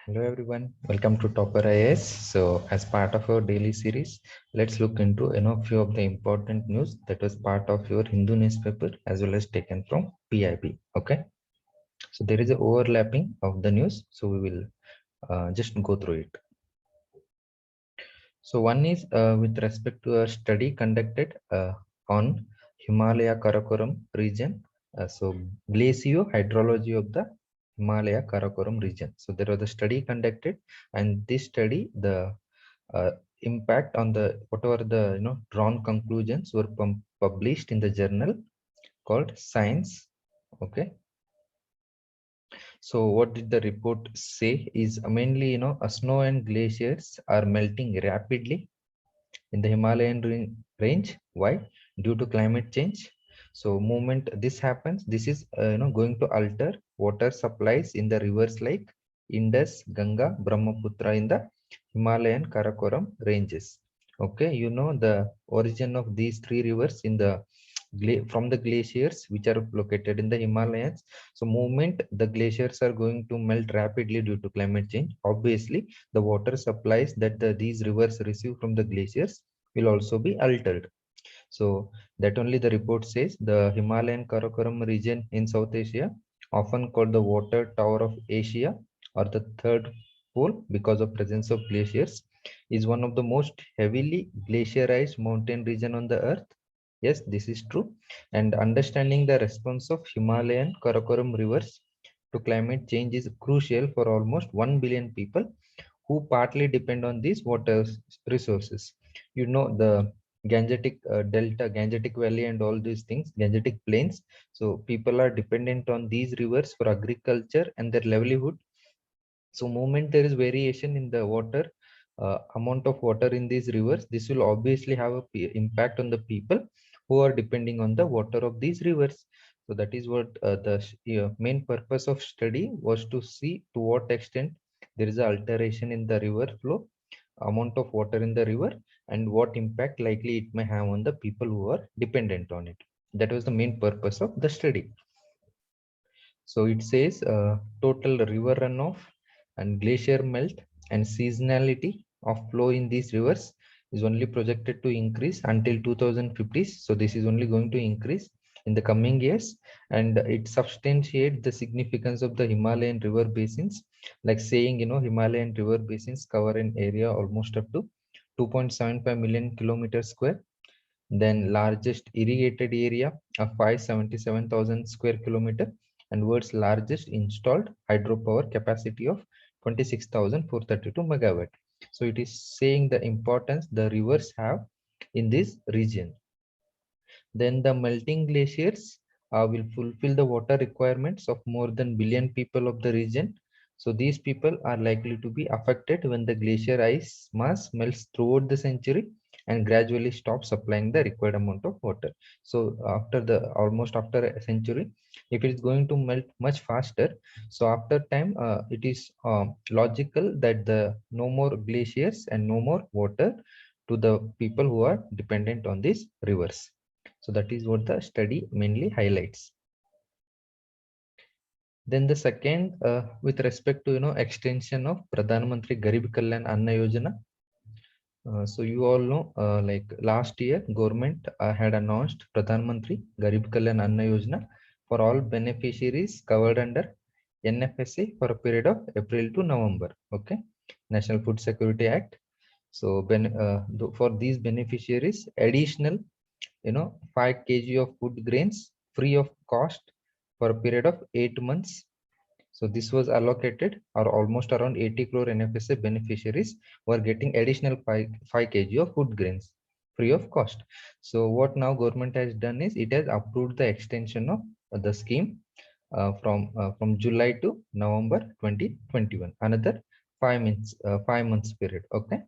Hello everyone, welcome to Topper IAS. So as part of our daily series, let's look into few of the important news that was part of your Hindu newspaper as well as taken from PIB. Okay, so there is a overlapping of the news, so we will just go through it. So one is with respect to a study conducted on Himalaya Karakoram region. So glacial-hydrology of the Himalaya Karakoram region. So there was a study conducted, and this study, the uh, impact on the whatever the drawn conclusions were published in the journal called Science. Okay. So what did the report say is mainly snow and glaciers are melting rapidly in the Himalayan range. Why? Due to climate change. So moment this happens, this is going to alter water supplies in the rivers like Indus, Ganga, Brahmaputra in the Himalayan Karakoram ranges. Okay, the origin of these three rivers in the from the glaciers which are located in the Himalayas. So moment the glaciers are going to melt rapidly due to climate change, obviously the water supplies that these rivers receive from the glaciers will also be altered. So that only the report says. The Himalayan Karakoram region in South Asia, often called the water tower of Asia or the third pole because of presence of glaciers, is one of the most heavily glaciarized mountain region on the earth. Yes, this is true. And understanding the response of Himalayan Karakoram rivers to climate change is crucial for almost 1 billion people who partly depend on these water resources. The Gangetic Delta, Gangetic Valley, and all these things, Gangetic Plains. So people are dependent on these rivers for agriculture and their livelihood. So moment there is variation in the water amount of water in these rivers, this will obviously have a impact on the people who are depending on the water of these rivers. So that is what the main purpose of study was, to see to what extent there is an alteration in the river flow, amount of water in the river, and what impact likely it may have on the people who are dependent on it. That was the main purpose of the study. So it says total river runoff and glacier melt and seasonality of flow in these rivers is only projected to increase until 2050. So this is only going to increase in the coming years, and it substantiates the significance of the Himalayan river basins, like saying Himalayan river basins cover an area almost up to 2.75 million kilometers square, then largest irrigated area of 577,000 square kilometer, and world's largest installed hydropower capacity of 26,432 megawatt. So it is saying the importance the rivers have in this region. Then the melting glaciers will fulfill the water requirements of more than billion people of the region. So these people are likely to be affected when the glacier ice mass melts throughout the century and gradually stops supplying the required amount of water. So after the almost after a century, if it is going to melt much faster, so after time it is logical that the no more glaciers and no more water to the people who are dependent on these rivers. So that is what the study mainly highlights. Then the second, with respect to extension of Pradhan Mantri Garib Kalyan Anna Yojana. So you all know, like last year, government had announced Pradhan Mantri Garib Kalyan Anna Yojana for all beneficiaries covered under NFSA for a period of April to November. Okay, National Food Security Act. So for these beneficiaries, additional 5 kg of food grains free of cost for a period of 8 months. So this was allocated, or almost around 80 crore NFSA beneficiaries were getting additional 5 kg of food grains free of cost. So what now government has done is it has approved the extension of the scheme from July to November 2021, another 5 months period. Okay.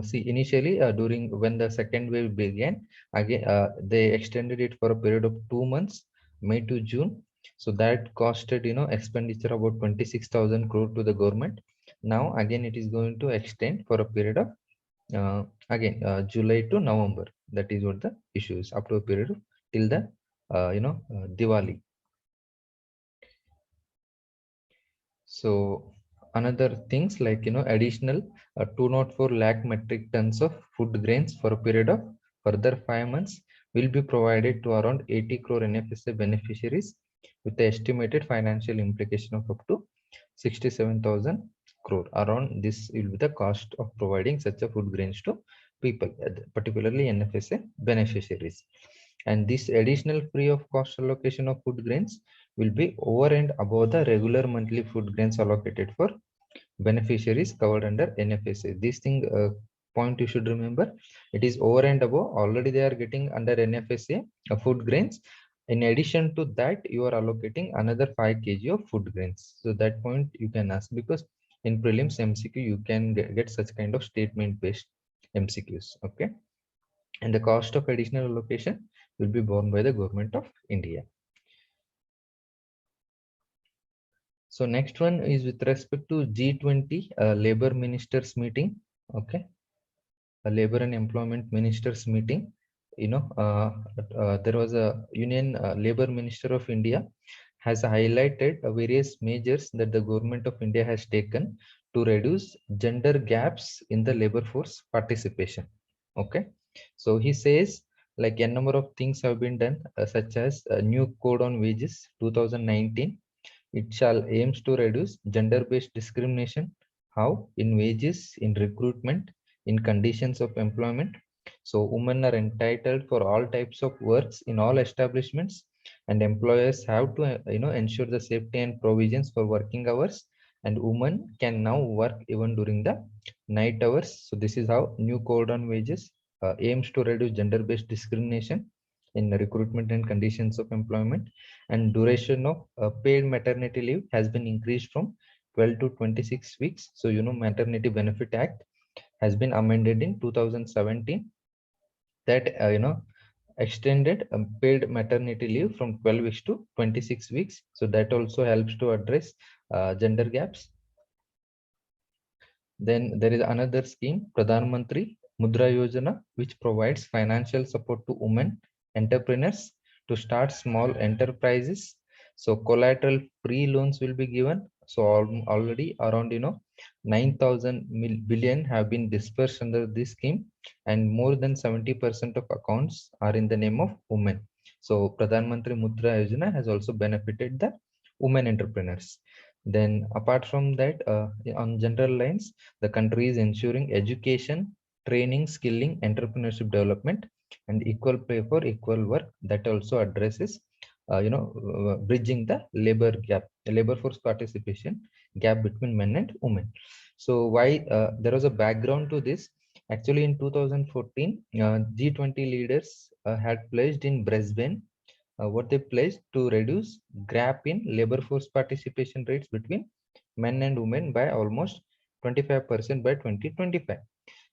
See, initially during when the second wave began, again they extended it for a period of 2 months, May to June. So that costed expenditure about 26,000 crore to the government. Now again it is going to extend for a period of again July to November. That is what the issue is, up to a period of till the Diwali. So another things like additional 204 lakh metric tons of food grains for a period of further 5 months will be provided to around 80 crore NFSA beneficiaries with the estimated financial implication of up to 67,000 crore. Around this will be the cost of providing such a food grains to people, particularly NFSA beneficiaries. And this additional free of cost allocation of food grains will be over and above the regular monthly food grains allocated for beneficiaries covered under NFSA. This thing point you should remember, it is over and above. Already they are getting under NFSA food grains. In addition to that, you are allocating another 5 kg of food grains. So that point you can ask, because in prelims MCQ you can get such kind of statement based MCQs. Okay, and the cost of additional allocation will be borne by the government of India. So next one is with respect to G20 labor ministers meeting. Okay, a labor and employment ministers meeting. There was a union labor minister of India has highlighted various measures that the government of India has taken to reduce gender gaps in the labor force participation. Okay, so he says like a number of things have been done, such as a new code on wages 2019. It shall aims to reduce gender-based discrimination. How? In wages, in recruitment, in conditions of employment. So women are entitled for all types of works in all establishments, and employers have to ensure the safety and provisions for working hours. And women can now work even during the night hours. So this is how new code on wages aims to reduce gender-based discrimination in the recruitment and conditions of employment. And duration of paid maternity leave has been increased from 12 to 26 weeks. So maternity benefit act has been amended in 2017, that extended paid maternity leave from 12 weeks to 26 weeks. So that also helps to address gender gaps. Then there is another scheme, Pradhan Mantri Mudra Yojana, which provides financial support to women entrepreneurs to start small enterprises. So collateral free loans will be given. So already around 9,000 billion have been dispersed under this scheme, and more than 70% of accounts are in the name of women. So Pradhan Mantri Mudra Yojana has also benefited the women entrepreneurs. Then apart from that, on general lines, the country is ensuring education, training, skilling, entrepreneurship development, and equal pay for equal work. That also addresses, bridging the labor gap, the labor force participation gap between men and women. So why there was a background to this? Actually, in 2014, G20 leaders had pledged in Brisbane what they pledged to reduce gap in labor force participation rates between men and women by almost 25% by 2025.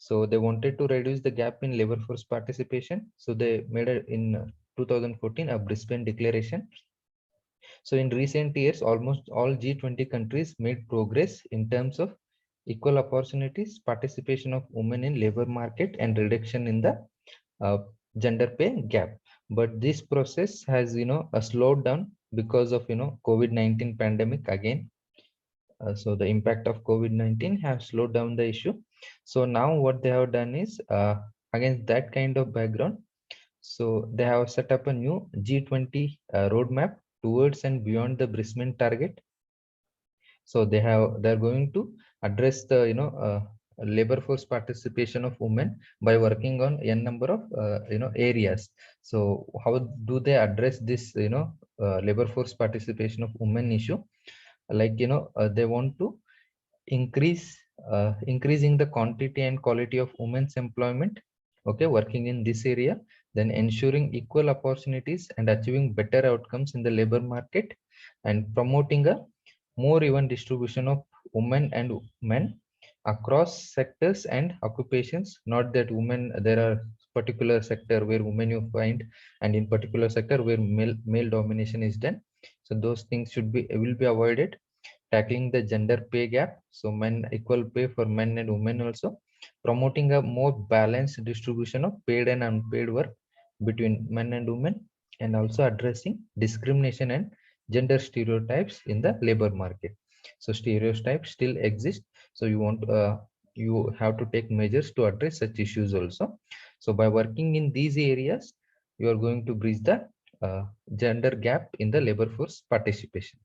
So they wanted to reduce the gap in labor force participation. So they made it in 2014 a Brisbane Declaration. So in recent years, almost all G20 countries made progress in terms of equal opportunities, participation of women in labor market, and reduction in the uh, gender pay gap. But this process has slowed down because of COVID-19 pandemic again. So the impact of COVID-19 have slowed down the issue. So now what they have done is, against that kind of background, so they have set up a new G20 roadmap towards and beyond the Brisbane target. So they're going to address the labor force participation of women by working on n number of areas. So how do they address this labor force participation of women issue? Like they want to increasing the quantity and quality of women's employment, okay, working in this area. Then ensuring equal opportunities and achieving better outcomes in the labor market, and promoting a more even distribution of women and men across sectors and occupations. Not that women, there are particular sector where women you find, and in particular sector where male domination is done. So those things should be will be avoided. Tackling the gender pay gap, so men equal pay for men and women also. Promoting a more balanced distribution of paid and unpaid work between men and women, and also addressing discrimination and gender stereotypes in the labor market. So stereotypes still exist. So you have to take measures to address such issues also. So by working in these areas, you are going to bridge the gender gap in the labor force participation.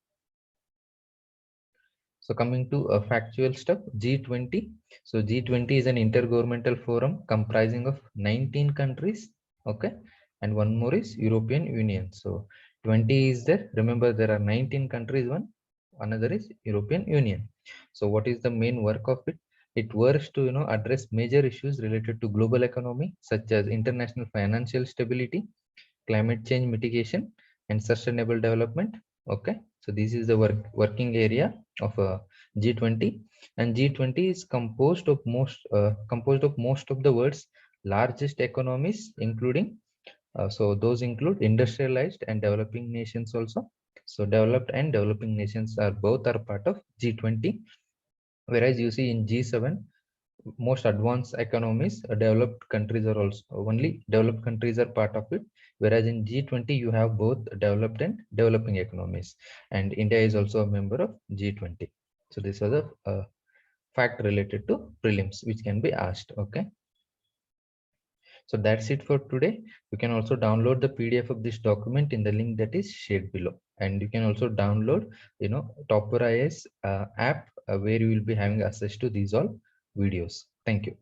So coming to factual stuff, G20. So G20 is an intergovernmental forum comprising of 19 countries, okay, and one more is European Union. So 20 is there. Remember, there are 19 countries. Another is European Union. So what is the main work of it? It works to address major issues related to global economy, such as international financial stability, climate change mitigation, and sustainable development. Okay, so this is the working area of G20, and G20 is composed of most of the world's largest economies, including so those include industrialized and developing nations also. So developed and developing nations are both are part of G20, whereas you see in G7, most advanced economies, developed countries are also only developed countries are part of it, whereas in G20 you have both developed and developing economies, and India is also a member of G20. So this was a fact related to prelims which can be asked. Okay, so that's it for today. You can also download the PDF of this document in the link that is shared below, and you can also download Topper IAS app where you will be having access to these all videos. Thank you.